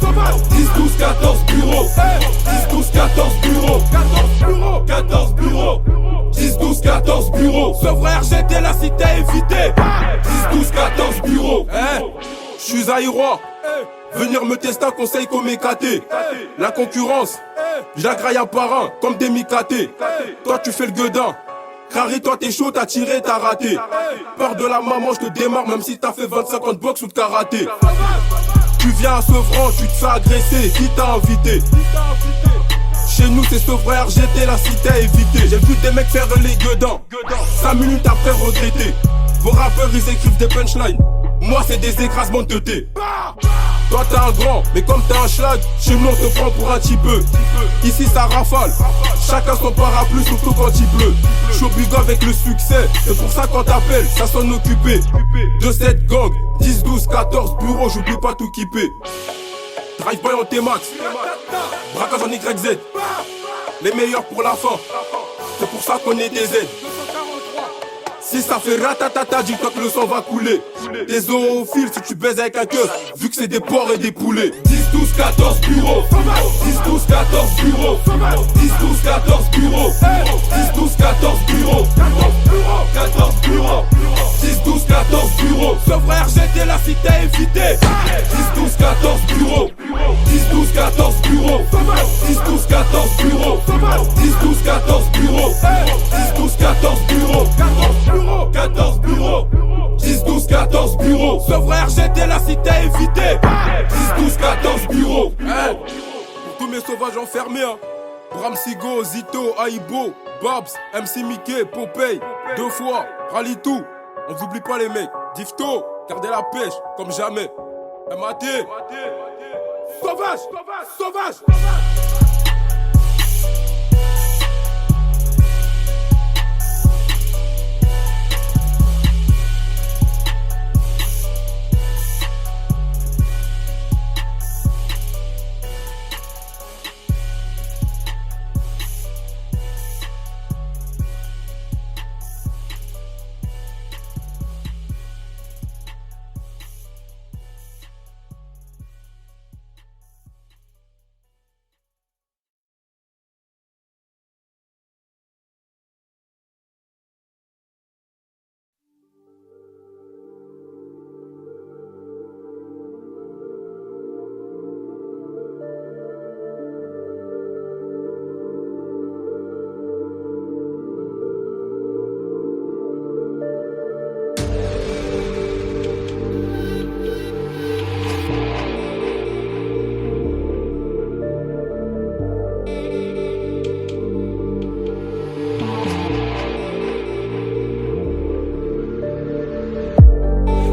10, 12, 14 bureaux 10, 12, 14 bureaux 14 bureaux 10, 12, 14 bureaux Ce frère j'étais la cité évitée 10, 12, 14 bureaux J'suis Zaïrois Venir me tester un conseil comme écaté La concurrence J'agraille un par un comme des micatés Toi tu fais le gueudin Crary toi t'es chaud, t'as tiré, t'as raté Peur de la maman, j'te démarre même si t'as fait 25 ans de boxe ou de karaté Tu viens à Sevran, tu te fais agresser Qui t'a invité Chez nous c'est ce frère, j'étais la cité évitée J'ai vu des mecs faire les gueudins 5 minutes après regretter Vos rappeurs ils écrivent des punchlines Moi c'est des écrasements de teuté Toi t'es un grand, mais comme t'es un schlag Chez nous on te prend pour un petit peu Ici ça rafale Chacun son parapluie, surtout quand il pleut J'suis au bigo avec le succès C'est pour ça quand t'appelles, ça sonne occupé De cette gang, 10, 12, 14 bureaux J'oublie pas tout kipper Drive-by en T-Max Braquage en YZ Les meilleurs pour la fin C'est pour ça qu'on est des Z Si ça fait ratatata, dis-toi que le sang va couler. T'es zoophiles si tu baises avec un keuf, vu que c'est des porcs et des poulets. 10, 12, 14 bureaux. 10, 12, 14 bureaux. 10, 12, 14 bureaux. 10, 12, 14 bureaux. 14 bureaux. 10, 12, 14 bureaux. Ce frère, j'étais la cité évitée. 10, 12, 14 bureaux. 10, 12, 14 bureaux. 10, 12, 14 bureaux. 10, 12, 14 bureaux. 10, 12, 14 bureaux. 14 bureaux. 10, 12, 14 bureaux. Ce frère, j'étais la cité évitée. 10, 12, 14 bureaux. Pour tous mes sauvages enfermés, hein. Bram Sigo, Zito, Aibo, Babs, MC Mickey, Popeye, 2 fois, Ralitou. On n'oublie pas les mecs. Difto, gardez la pêche, comme jamais. MAT. Sauvage, sauvage.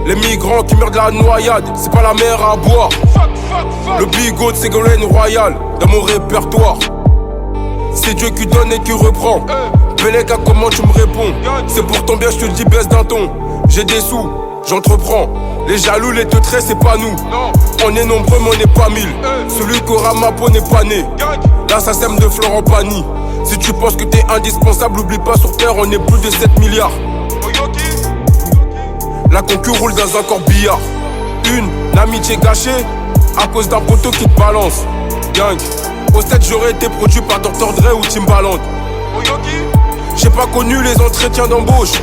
Les migrants qui meurent de la noyade, c'est pas la mer à boire. Le bigot de Ségolène Royal, dans mon répertoire. C'est Dieu qui donne et qui reprend. Belega, comment tu me réponds? C'est pour ton bien, je te le dis, baisse d'un ton. J'ai des sous, j'entreprends. Les jaloux, les teutrés, c'est pas nous. On est nombreux, mais on n'est pas 1000. Celui qui aura ma peau n'est pas né. Là, ça sème de Florent Pagny. Si tu penses que t'es indispensable, oublie pas, sur terre, on est plus de 7 milliards. La concu roule dans un corbillard. Une amitié gâchée à cause d'un poteau qui te balance. Gang, au 7 j'aurais été produit par Dr Dre ou Timbaland. J'ai pas connu les entretiens d'embauche.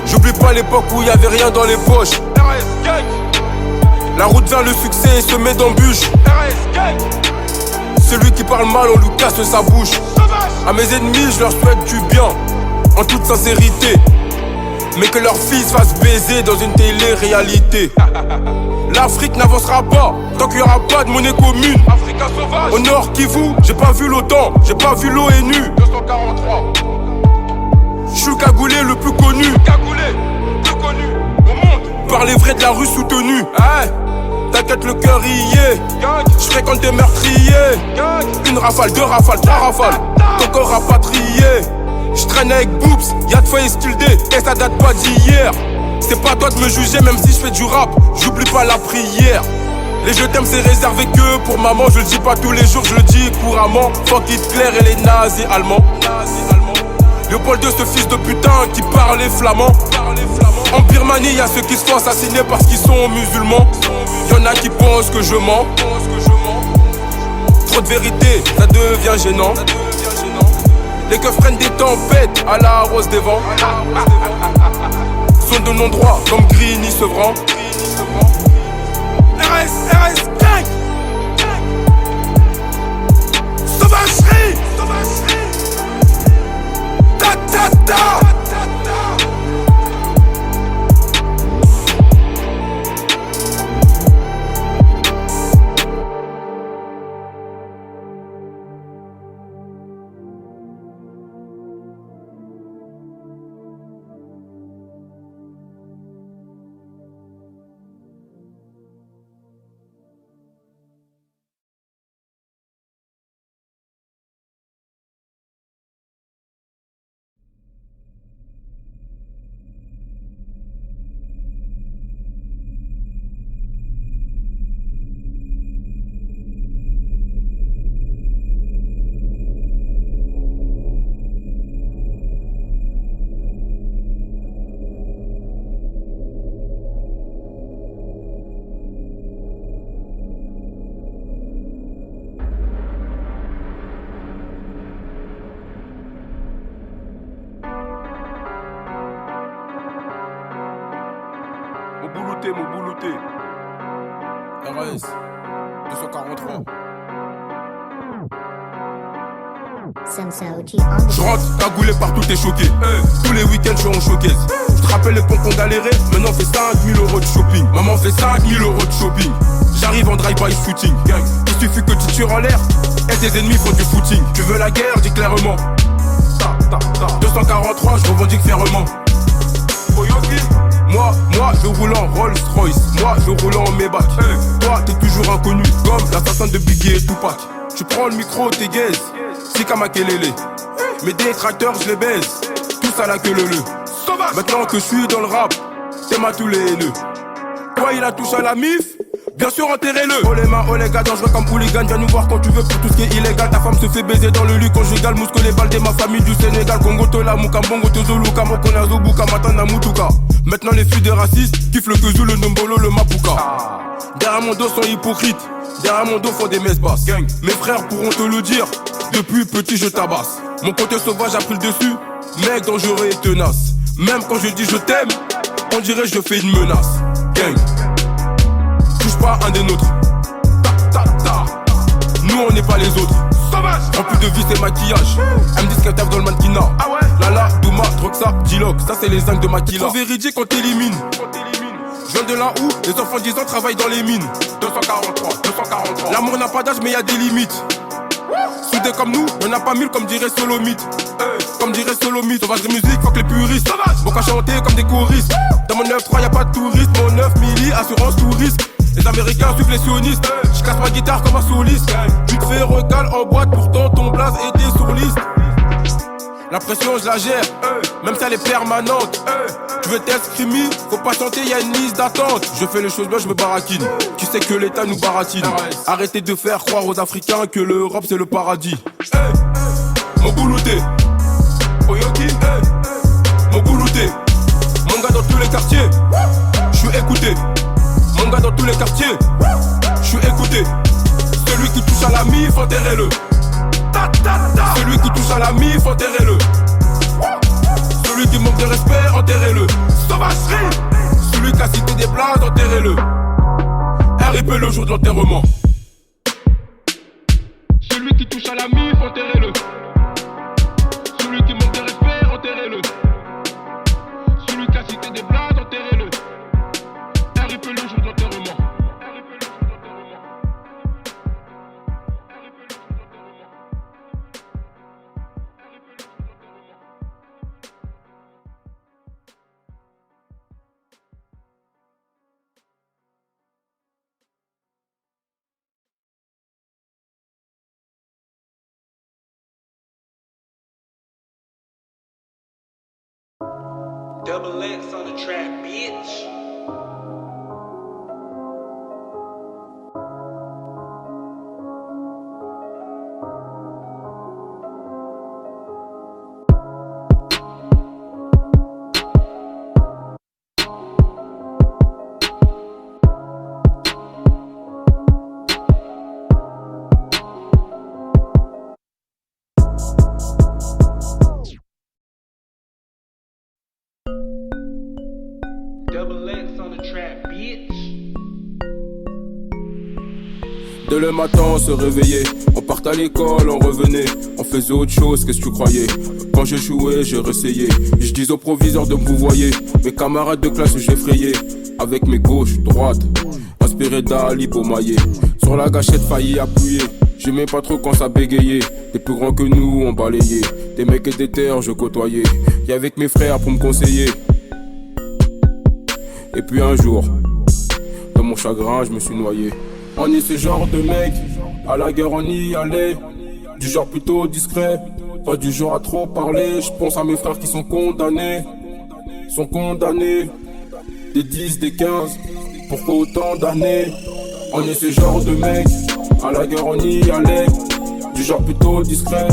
J'oublie pas l'époque où y avait rien dans les poches. La route vers le succès est semée d'embûches. Celui qui parle mal, on lui casse sa bouche. À mes ennemis, je leur souhaite du bien, en toute sincérité. Mais que leur fils fasse baiser dans une télé-réalité. L'Afrique n'avancera pas tant qu'il n'y aura pas de monnaie commune. Africa sauvage. Au nord Kivu, j'ai pas vu l'OTAN, j'ai pas vu l'ONU. 243. Je suis le cagoulé le plus connu. Plus connu au monde. Par les vrais de la rue soutenue. T'inquiète, le cœur y est. Je fréquente des meurtriers. Une rafale, 2 rafales, 3 rafales. Ton corps rapatrié. Je traîne avec Boobs, y'a de feuilles Still D, et ça date pas d'hier. C'est pas toi de me juger même si je fais du rap, j'oublie pas la prière. Les je t'aime c'est réservé que pour maman, je le dis pas tous les jours, je le dis couramment. Fuck Hitler et les nazis allemands. Léopold II, ce fils de putain qui parlait flamand. En Birmanie y'a ceux qui se font assassiner parce qu'ils sont musulmans. Y'en a qui pensent que je mens. Trop de vérité, ça devient gênant. Les keufs prennent des tempêtes à la rose des vents. Sont de non-droit comme Grigny Sevran. RS, gang. Sauvagerie. Ta ta ta. mon boulouté. RS 243. Je rentre, cagoulé partout, t'es choqué. Tous les week-ends, je suis en showcase. Je te rappelle l'époque qu'on galérait, maintenant on fait 5000 € de shopping. Maman fait 5000 € de shopping. J'arrive en drive-by shooting. Il suffit que tu tires en l'air et tes ennemis font du footing. Tu veux la guerre, dis clairement. 243, je revendique fièrement. Moi, je roule en Rolls Royce. Moi, je roule en Maybach. Toi, t'es toujours inconnu, comme l'assassin de Biggie et Tupac. Tu prends le micro, t'es gaze. Sika Makelele. Mes détracteurs, je les baise. Tous à la queue leu. Maintenant que je suis dans le rap, t'aimes à tous les haineux. Toi, il a touché à la mif. Bien sûr, enterrez-le. Oh les mains, oh les gars, dangereux comme hooligan. Viens nous voir quand tu veux pour tout ce qui est illégal. Ta femme se fait baiser dans le lit conjugal. Mousque les balles de ma famille du Sénégal. Congo Tola, Mukambongo, Tozolu, Kamokona, Zobuka, Matana, Mutuka. Maintenant les filles des racistes kiffent le Kezu, le Nombolo, le Mapuka. Derrière mon dos sont hypocrites. Derrière mon dos font des messes basses. Mes frères pourront te le dire. Depuis petit je tabasse. Mon côté sauvage a pris le dessus. Mec dangereux et tenace. Même quand je dis je t'aime, on dirait que je fais une menace. Gang, touche pas un des nôtres. Nous on n'est pas les autres. Sauvage. En plus de vie c'est maquillage. Elle me dit qu'elle tape dans le mannequinat. Ah ouais. Lala, Douma, Droxa, Diloc. Ça c'est les zincs de Maquila. Trop véridique quand t'élimines. Je viens de là où les enfants de 10 ans travaillent dans les mines. 243. L'amour n'a pas d'âge mais y a des limites. Soudés comme nous, y'en a pas mille comme dirait Solomite. Comme dirait Solomite, sauvage de musique, fuck les puristes. Bon qu'à chanter comme des choristes. Dans mon 9-3 y'a pas de touristes. Mon 9 milli, assurance tout risque. Les Américains suivent les sionistes. Je casse ma guitare comme un soliste. Tu te fais recal en boîte, pourtant ton blaze était sur liste. La pression je la gère, même si elle est permanente. Tu veux t'exprimer, faut pas chanter, y'a une liste d'attente. Je fais les choses bien, je me baratine. Tu sais que l'État nous baratine. Arrêtez de faire croire aux Africains que l'Europe c'est le paradis. Mon boulouté, Oyoki, mon boulouté. Mon gars dans tous les quartiers, je suis écouté. Mon gars dans tous les quartiers, je suis écouté. Celui qui touche à la mif, enterrez-le. Celui qui touche à la mif, enterrez-le. Celui qui manque de respect, enterrez-le. Sauvagerie. Celui qui a cité des blagues, enterrez-le. RIP le jour de l'enterrement. Celui qui touche à la mif, enterrez-le. Celui qui manque de respect, enterrez-le. Celui qui a cité des blagues, enterrez-le. RIP le jour de l'enterrement. Double X on the track, bitch. Double X on the track, bitch. Dès le matin on se réveillait, on partait à l'école, on revenait, on faisait autre chose, qu'est-ce que tu croyais? Quand je jouais, je réessayais, je disais au proviseur de me vouvoyer. Mes camarades de classe j'effrayais, avec mes gauches, droites, inspiré d'Ali Beaumaillé. Sur la gâchette failli appuyer, j'aimais pas trop quand ça bégayait. Des plus grands que nous on balayait, des mecs et des terres je côtoyais. Et avec mes frères pour me conseiller. Et puis un jour, dans mon chagrin je me suis noyé. On est ce genre de mec, à la guerre on y allait. Du genre plutôt discret, pas du genre à trop parler. Je pense à mes frères qui sont condamnés. Des 10, des 15, pourquoi autant d'années? On est ce genre de mec, à la guerre on y allait. Du genre plutôt discret,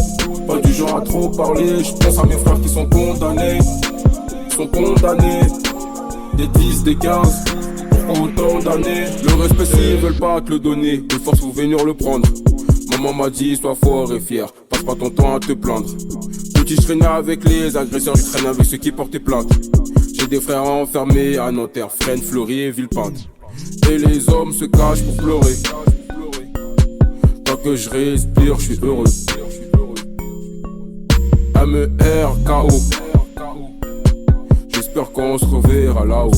pas du genre à trop parler. Je pense à mes frères qui sont condamnés. Des 10, des 15, pourquoi autant d'années? Le respect s'ils veulent pas te le donner, de force faut venir le prendre. Maman m'a dit sois fort et fier, passe pas ton temps à te plaindre. Petit je traînais avec les agresseurs, je traînais avec ceux qui portaient plainte. J'ai des frères enfermés à Nanterre, Fresnes, Fleury et Villepinte. Et les hommes se cachent pour pleurer. Tant que je respire, je suis heureux. MERKO. J'espère qu'on se reverra là-haut.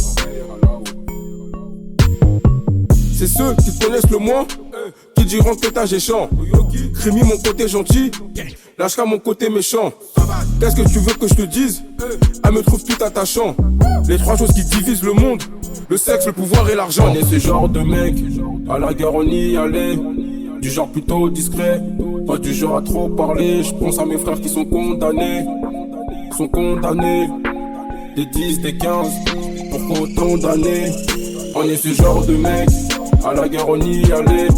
C'est ceux qui te connaissent le moins qui diront que t'as géchant. Crémy mon côté gentil, Lâchera mon côté méchant. Qu'est-ce que tu veux que je te dise? Elle me trouve tout attachant. Les trois choses qui divisent le monde: le sexe, le pouvoir et l'argent. On est ce genre de mec, à la guerre on y allait. Du genre plutôt discret, pas du genre à trop parler. Je pense à mes frères qui sont condamnés. Des 10, des 15, pourquoi autant d'années? On est ce genre de mec, à la guerre on y allait.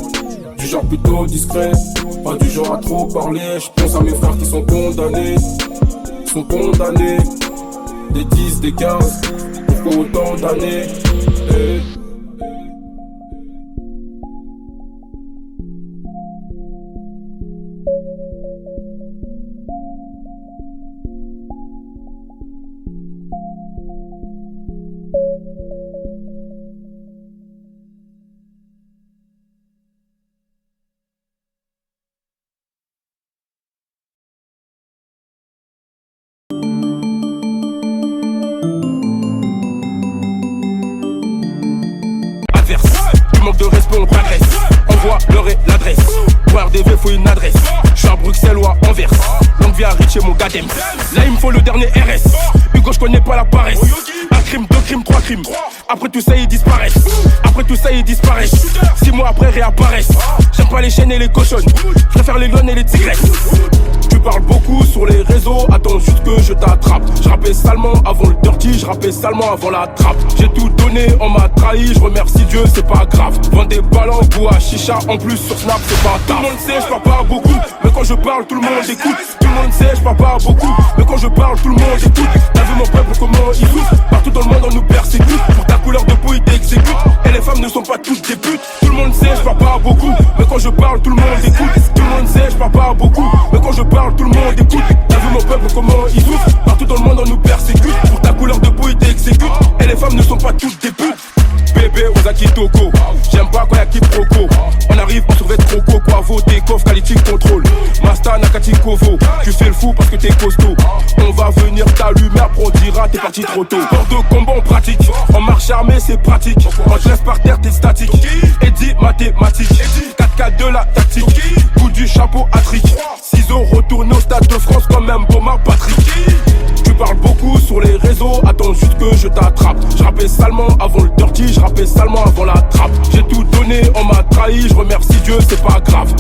Du genre plutôt discret, pas du genre à trop parler. Je pense à mes frères qui sont condamnés. Des 10, des 15, pourquoi autant d'années? Manque de respect, on t'agresse. Envoie l'heure et l'adresse. Pour RDV, faut une adresse. Je suis à Bruxelles ou à Anvers. Longue vie à Rich et mon gadem. Là, il me faut le dernier RS. Hugo, je connais pas la paresse. Un crime, deux crimes, trois crimes. Après tout ça, ils disparaissent. 6 mois après, réapparaissent. J'aime pas les chaînes et les cochonnes. Je préfère les lionnes et les tigresses. Tu parles beaucoup sur les réseaux, attends juste que je t'attrape. Je rappais salement avant le dirty, je rappais salement avant la trappe. J'ai tout donné, on m'a trahi, je remercie Dieu, c'est pas grave. Vends des ballons, bois à chicha, en plus sur Snap c'est pas tard. Tout le monde sait, je parle pas beaucoup, mais quand je parle tout le monde écoute. Tout le monde sait, je parle pas beaucoup, mais quand je parle tout le monde écoute. T'as vu mon peuple comment il souffre? Partout dans le monde on nous persécute. Pour ta couleur de peau ils t'exécutent. Et les femmes ne sont pas toutes des putes. Tout le monde sait, je parle pas beaucoup, mais quand je parle tout le monde écoute. Tout le monde sait, je parle pas beaucoup, mais quand je parle tout le monde écoute. T'as vu mon peuple comment il souffre? Partout dans le monde on nous persécute. Pour ta couleur de peau ils t'exécutent. Et les femmes ne sont pas toutes des putes. Bébé Ozaki Toko, j'aime pas quand y'a quiproquo. On arrive, on surveille Croco, quoi voter, coffre, quality contrôle. Masta Nakati Kovo, tu fais le fou parce que t'es costaud. On va venir t'allumer, après on dira t'es parti trop tôt. Sport de combat on pratique, en marche armée c'est pratique. On te laisse par terre t'es statique, et dit mathématiques. 4-4 de la tactique, coup du chapeau à trick. Ciseaux retourne au stade de France comme un Boma Patrick. Tu parles beaucoup sur les réseaux, attends juste que je t'attrape. Je rappais salement avant le dirty, je rappais salement avant la trappe. J'ai tout donné, on m'a trahi, je remercie Dieu, c'est pas grave.